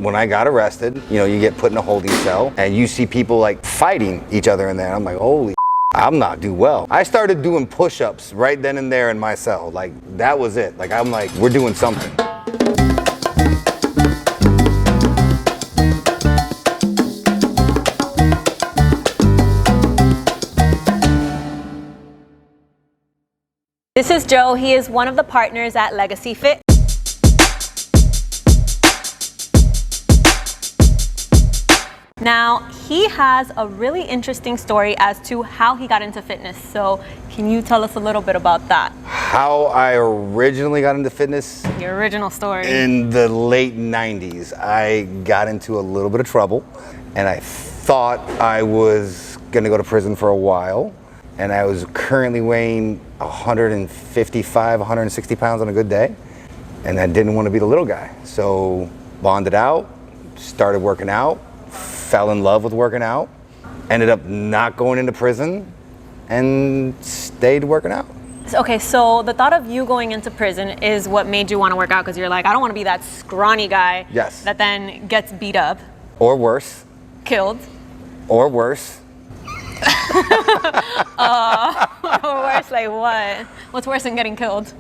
When I got arrested, you know, you get put in a holding cell and you see people like fighting each other in there. I'm like, holy, I'm not do well. I started doing push-ups right then and there in my cell. Like, that was it. Like, I'm like, we're doing something. This is Joe. He is one of the partners at Legacy Fit. Now, he has a really interesting story as to how he got into fitness. So, can you tell us a little bit about that? How I originally got into fitness? Your original story. In the late 90s, I got into a little bit of trouble and I thought I was gonna go to prison for a while. And I was currently weighing 155, 160 pounds on a good day. And I didn't want to be the little guy. So bonded out, started working out, fell in love with working out, ended up not going into prison and stayed working out. Okay, so the thought of you going into prison is what made you want to work out, because you're like, I don't want to be that scrawny guy that then gets beat up. Or worse. Killed. Or worse. Or worse, like what? What's worse than getting killed?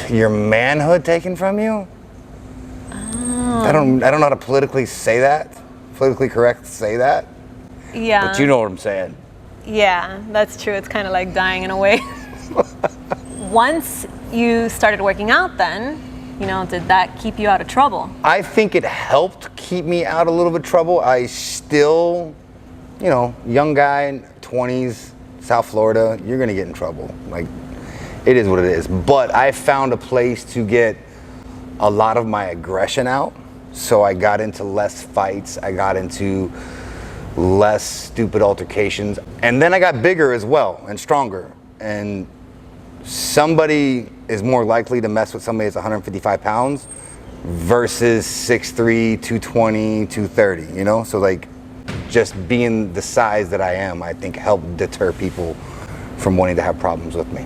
Your manhood taken from you? I don't know how to politically say that. Politically correct say that. Yeah. But you know what I'm saying. Yeah, that's true. It's kind of like dying in a way. Once you started working out then, you know, did that keep you out of trouble? I think it helped keep me out a little bit of trouble. I still, you know, young guy, 20s, South Florida, you're gonna get in trouble. Like, it is what it is. But I found a place to get a lot of my aggression out. So I got into less fights. I got into less stupid altercations. And then I got bigger as well and stronger. And somebody is more likely to mess with somebody that's 155 pounds versus 6'3", 220, 230, you know? So like, just being the size that I am, I think helped deter people from wanting to have problems with me.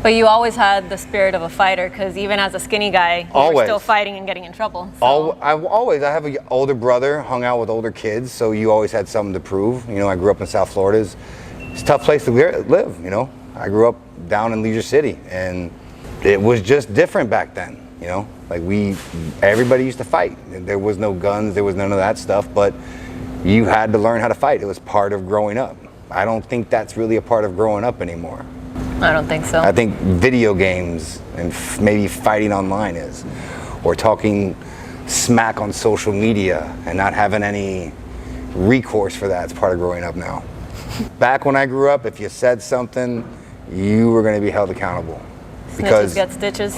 But you always had the spirit of a fighter, because even as a skinny guy, you were still fighting and getting in trouble. So. I have an older brother, hung out with older kids, so you always had something to prove. You know, I grew up in South Florida. It's a tough place to live, you know. I grew up down in Leisure City, and it was just different back then, you know. Like everybody used to fight. There was no guns, there was none of that stuff, but you had to learn how to fight. It was part of growing up. I don't think that's really a part of growing up anymore. I don't think so. I think video games and maybe fighting online is, or talking smack on social media and not having any recourse for that. It's part of growing up now. Back when I grew up, if you said something, you were going to be held accountable. Snitches get stitches.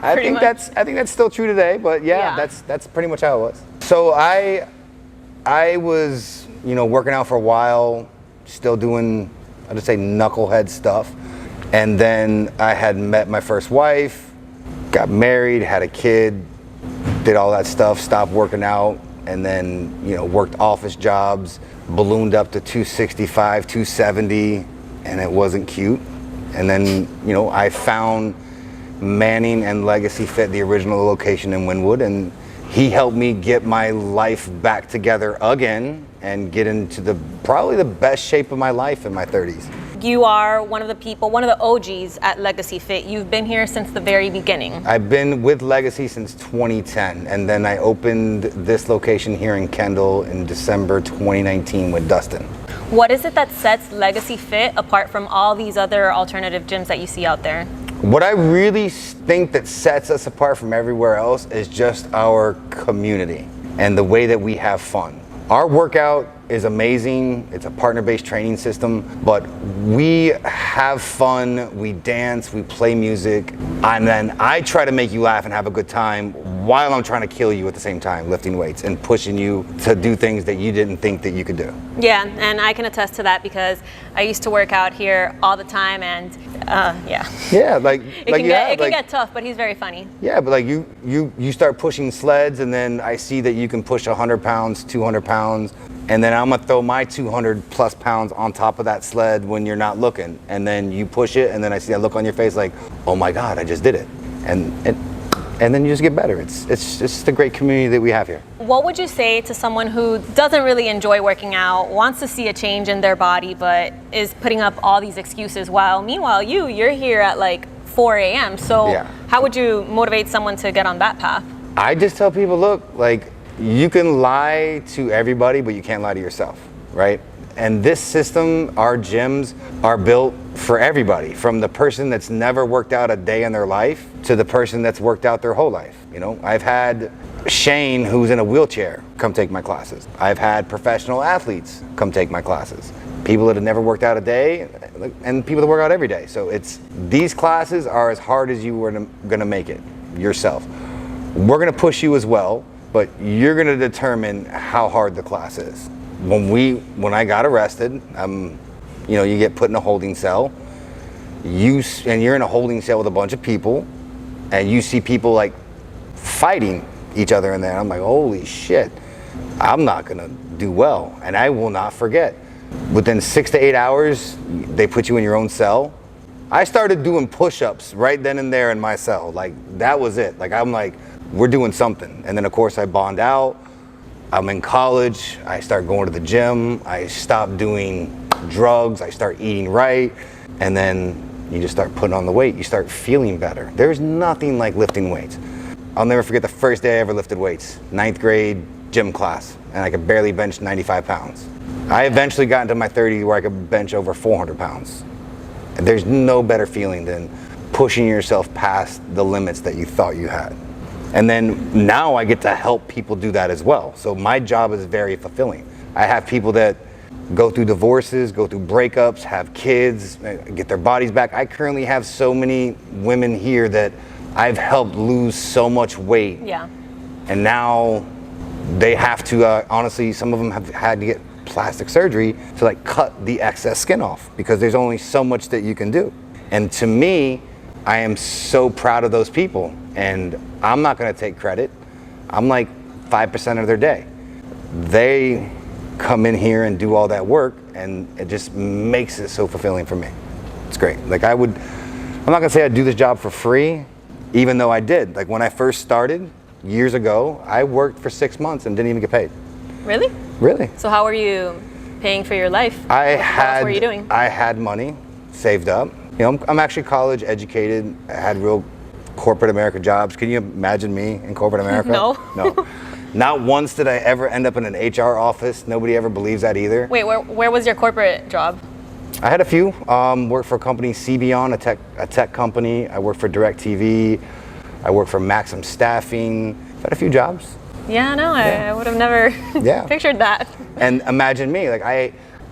I think that's still true today, but yeah. That's pretty much how it was. So I was, you know, working out for a while, still doing, I'll just say knucklehead stuff. And then I had met my first wife, got married, had a kid, did all that stuff, stopped working out, and then, you know, worked office jobs, ballooned up to 265, 270, and it wasn't cute. And then, you know, I found Manning and Legacy Fit, the original location in Wynwood, and he helped me get my life back together again and get into probably the best shape of my life in my 30s. You are one of the people, one of the OGs at Legacy Fit. You've been here since the very beginning. I've been with Legacy since 2010, and then I opened this location here in Kendall in December 2019 with Dustin. What is it that sets Legacy Fit apart from all these other alternative gyms that you see out there? What I really think that sets us apart from everywhere else is just our community and the way that we have fun. Our workout is amazing. It's a partner-based training system, but we have fun, we dance, we play music, and then I try to make you laugh and have a good time while I'm trying to kill you at the same time, lifting weights and pushing you to do things that you didn't think that you could do. Yeah, and I can attest to that because I used to work out here all the time, and yeah. Yeah, like it can get tough, but he's very funny. Yeah, but like you start pushing sleds, and then I see that you can push 100 pounds, 200 pounds, and then I'm gonna throw my 200 plus pounds on top of that sled when you're not looking, and then you push it, and then I see that look on your face like, oh my God, I just did it, and and then you just get better. It's just a great community that we have here. What would you say to someone who doesn't really enjoy working out, wants to see a change in their body, but is putting up all these excuses, while meanwhile you're here at like 4 a.m. So how would you motivate someone to get on that path? I just tell people, look, like, you can lie to everybody, but you can't lie to yourself, right? And this system, our gyms are built for everybody, from the person that's never worked out a day in their life to the person that's worked out their whole life. You know, I've had Shane, who's in a wheelchair, come take my classes. I've had professional athletes come take my classes. People that have never worked out a day, and people that work out every day. So these classes are as hard as you were gonna make it yourself. We're gonna push you as well, but you're gonna determine how hard the class is. When I got arrested, you know, you get put in a holding cell. And you're in a holding cell with a bunch of people, and you see people like fighting each other in there. I'm like, holy shit, I'm not gonna do well, and I will not forget. Within 6 to 8 hours, they put you in your own cell. I started doing push-ups right then and there in my cell. Like, that was it. Like, I'm like, we're doing something. And then of course I bond out. I'm in college. I start going to the gym. I stop doing drugs. I start eating right. And then you just start putting on the weight. You start feeling better. There's nothing like lifting weights. I'll never forget the first day I ever lifted weights. 9th grade gym class, and I could barely bench 95 pounds. I eventually got into my 30s where I could bench over 400 pounds. And there's no better feeling than pushing yourself past the limits that you thought you had. And then now I get to help people do that as well. So my job is very fulfilling. I have people that go through divorces, go through breakups, have kids, get their bodies back. I currently have so many women here that I've helped lose so much weight. Yeah. And now they have to, honestly, some of them have had to get plastic surgery to like cut the excess skin off, because there's only so much that you can do. And to me, I am so proud of those people, and I'm not gonna take credit. I'm like 5% of their day. They come in here and do all that work, and it just makes it so fulfilling for me. It's great. Like, I'm not gonna say I do this job for free, even though I did. Like, when I first started years ago, I worked for 6 months and didn't even get paid. Really? Really. So how were you paying for your life? What else were you doing? I had money saved up. You know, I'm actually college educated. I had real corporate America jobs. Can you imagine me in corporate America? No. No. Not once did I ever end up in an HR office. Nobody ever believes that either. Wait, where was your corporate job? I had a few. Worked for a company, CBON, a tech company. I worked for DirecTV. I worked for Maxim Staffing. I've had a few jobs. Yeah, no, I would have never pictured that. And imagine me, like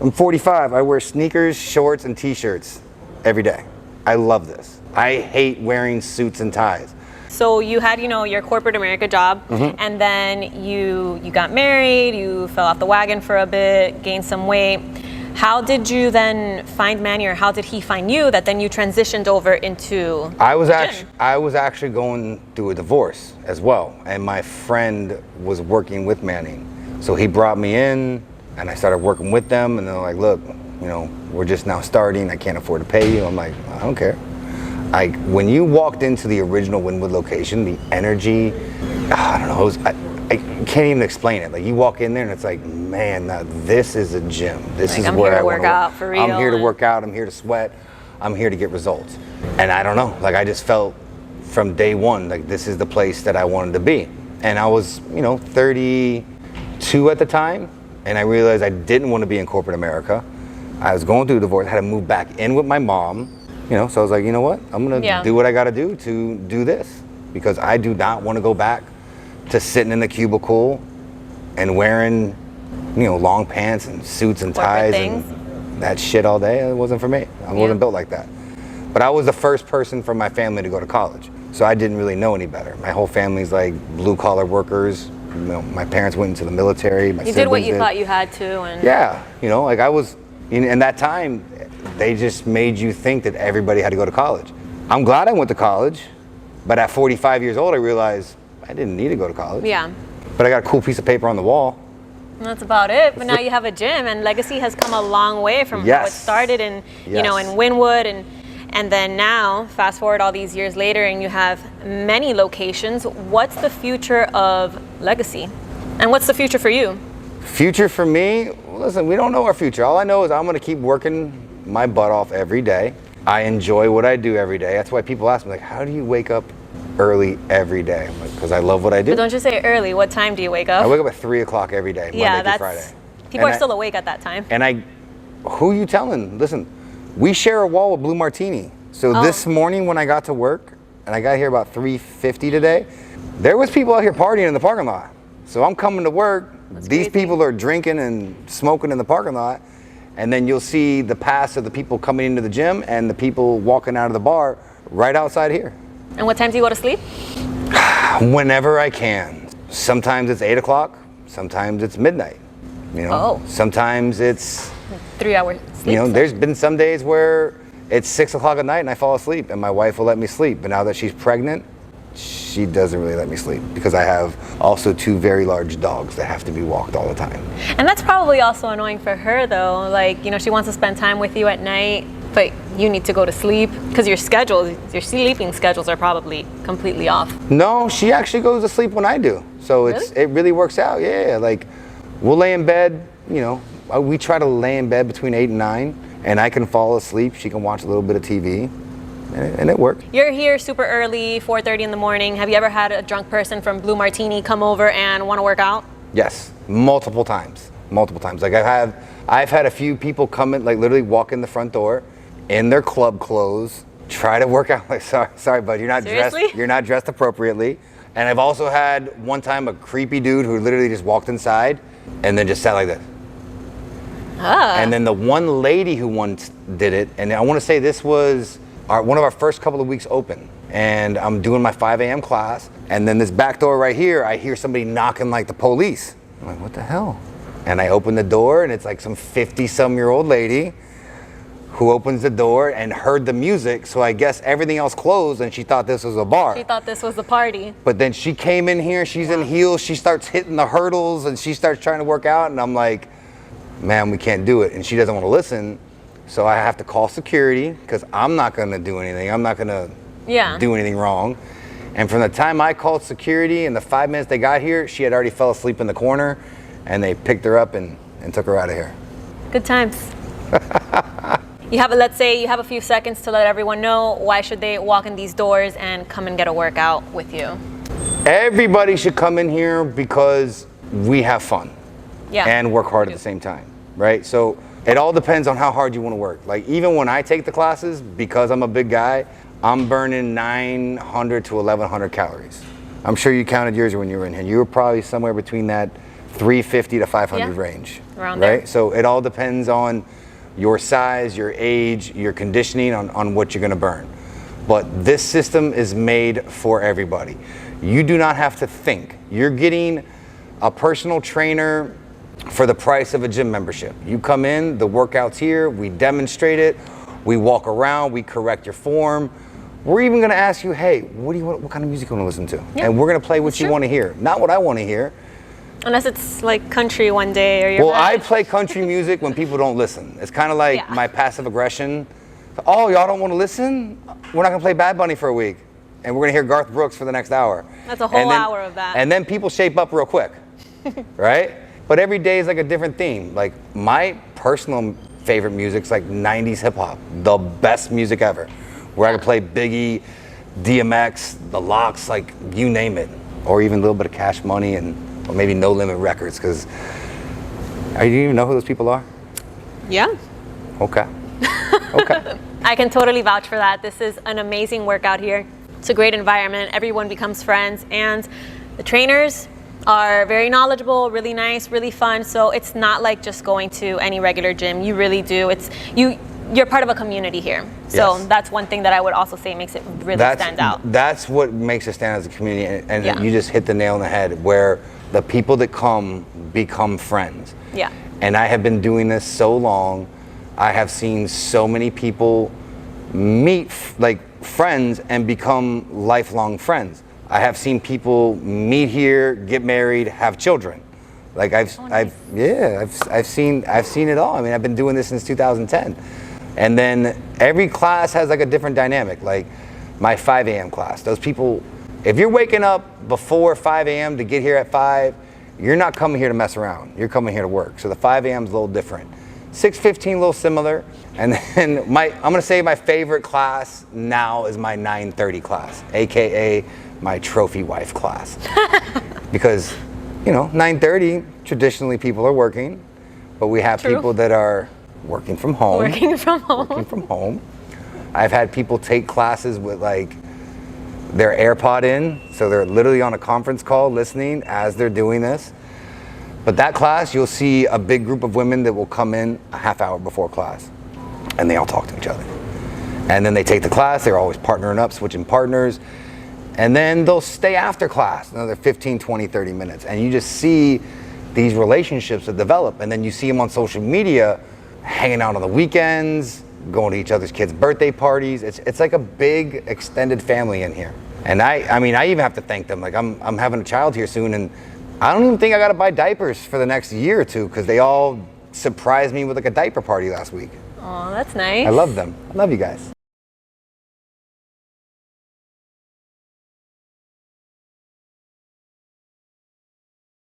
I'm 45, I wear sneakers, shorts, and t-shirts every day. I love this. I hate wearing suits and ties. So you had, your corporate America job, and then you got married, you fell off the wagon for a bit, gained some weight. How did you then find Manny, or how did he find you that then you transitioned over into I was actually going through a divorce as well, and my friend was working with Manny. So he brought me in, and I started working with them, and they're like, look, we're just now starting, I can't afford to pay you. I'm like, I don't care. When you walked into the original Wynwood location, the energy, I don't know, I can't even explain it. Like, you walk in there and it's like, man, now this is a gym. This is where I want to work out for real. I'm here to work out. I'm here to sweat. I'm here to get results. And I don't know, like, I just felt from day one, like, this is the place that I wanted to be. And I was, 32 at the time, and I realized I didn't want to be in corporate America. I was going through a divorce. I had to move back in with my mom, so I was like, you know what? I'm going to do what I got to do this, because I do not want to go back to sitting in the cubicle and wearing, long pants and suits and ties and that shit all day. It wasn't for me. I wasn't built like that. But I was the first person from my family to go to college, so I didn't really know any better. My whole family's like blue collar workers. My parents went into the military. You did what you thought you had to, and like, I was in that time. They just made you think that everybody had to go to college. I'm glad I went to college, but at 45 years old, I realized I didn't need to go to college. Yeah. But I got a cool piece of paper on the wall. And that's about it. But now you have a gym, and Legacy has come a long way from how it started in, in Wynwood. And then now, fast forward all these years later, and you have many locations. What's the future of Legacy? And what's the future for you? Future for me? Listen, we don't know our future. All I know is I'm gonna keep working my butt off every day. I enjoy what I do every day. That's why people ask me, like, how do you wake up early every day? I'm like, because I love what I do. But don't just say early. What time do you wake up? I wake up at 3 o'clock every day, Monday through Friday. People are still awake at that time. And who you telling? Listen, we share a wall with Blue Martini. So this morning when I got to work, and I got here about 3:50 today, there was people out here partying in the parking lot. So I'm coming to work. These people are drinking and smoking in the parking lot. And then you'll see the pass of the people coming into the gym and the people walking out of the bar right outside here. And what time do you go to sleep? Whenever I can. Sometimes it's 8 o'clock. Sometimes it's midnight. You know, sometimes it's 3 hours sleep. You know, there's been some days where it's 6 o'clock at night and I fall asleep and my wife will let me sleep. But now that she's pregnant, she doesn't really let me sleep because I have also 2 very large dogs that have to be walked all the time. And that's probably also annoying for her though. Like, you know, she wants to spend time with you at night, but you need to go to sleep because your sleeping schedules are probably completely off. No, she actually goes to sleep when I do. So it really works out. Yeah, like we'll lay in bed, you know, we try to lay in bed between 8 and 9 and I can fall asleep. She can watch a little bit of TV. And it worked. You're here super early, 4:30 in the morning. Have you ever had a drunk person from Blue Martini come over and want to work out? Yes, multiple times. Like I've had a few people come in, like literally walk in the front door in their club clothes, try to work out. Like, sorry, bud, you're not dressed appropriately. And I've also had one time a creepy dude who literally just walked inside and then just sat like this. And then the one lady who once did it, and I want to say this was one of our first couple of weeks open, and I'm doing my 5 a.m. class, and then this back door right here, I hear somebody knocking like the police. I'm like, what the hell? And I open the door, and it's like some 50-some-year-old lady who opens the door and heard the music, so I guess everything else closed, and she thought this was a bar. She thought this was the party. But then she came in here, she's in heels, she starts hitting the hurdles, and she starts trying to work out, and I'm like, man, we can't do it. And she doesn't want to listen. So I have to call security because I'm not going to do anything. I'm not going to do anything wrong. And from the time I called security and the 5 minutes they got here, she had already fell asleep in the corner and they picked her up and took her out of here. Good times. Let's say you have a few seconds to let everyone know why should they walk in these doors and come and get a workout with you. Everybody should come in here because we have fun and work hard at the same time, right? So it all depends on how hard you want to work. Like even when I take the classes, because I'm a big guy, I'm burning 900 to 1,100 calories. I'm sure you counted yours when you were in here. You were probably somewhere between that 350 to 500 range, around right? there. So it all depends on your size, your age, your conditioning on what you're going to burn. But this system is made for everybody. You do not have to think. You're getting a personal trainer for the price of a gym membership. You come in, the workout's here, we demonstrate it, we walk around, we correct your form. We're even gonna ask you, hey, what kind of music you wanna listen to? And we're gonna play what you wanna hear, not what I wanna hear. Unless it's like country one day or I play country music when people don't listen. It's kind of like my passive aggression. Oh, y'all don't wanna listen? We're not gonna play Bad Bunny for a week. And we're gonna hear Garth Brooks for the next hour. That's a whole hour of that. And then people shape up real quick, right? But every day is like a different theme. Like my personal favorite music's like 90s hip hop, the best music ever. Where I can play Biggie, DMX, The Lox, like you name it. Or even a little bit of Cash Money or maybe No Limit Records, because you even know who those people are? Yeah. Okay. I can totally vouch for that. This is an amazing workout here. It's a great environment. Everyone becomes friends, and the trainers are very knowledgeable, really nice, really fun. So it's not like just going to any regular gym. You really do. You're part of a community here. So that's one thing that I would also say makes it really stand out. That's what makes it stand out as a community. And you just hit the nail on the head, where the people that come become friends. Yeah. And I have been doing this so long. I have seen so many people meet like friends and become lifelong friends. I have seen people meet here, get married, have children. Like I've seen it all. I mean, I've been doing this since 2010. And then every class has like a different dynamic. Like my 5 a.m. class, those people, if you're waking up before 5 a.m. to get here at 5, you're not coming here to mess around. You're coming here to work. So the 5 a.m. is a little different. 6:15, a little similar. And then I'm gonna say my favorite class now is my 9:30 class, AKA my trophy wife class. Because, 9:30, traditionally people are working, but we have people that are working from home. Working from home. Working from home. I've had people take classes with like their AirPod in, so they're literally on a conference call listening as they're doing this. But that class, you'll see a big group of women that will come in a half hour before class, and they all talk to each other. And then they take the class, they're always partnering up, switching partners, and then they'll stay after class, another 15, 20, 30 minutes. And you just see these relationships that develop, and then you see them on social media, hanging out on the weekends, going to each other's kids' birthday parties. It's like a big extended family in here. And I mean, I even have to thank them. Like I'm having a child here soon, and I don't even think I gotta buy diapers for the next year or two, because they all surprised me with like a diaper party last week. Oh, that's nice. I love them. I love you guys.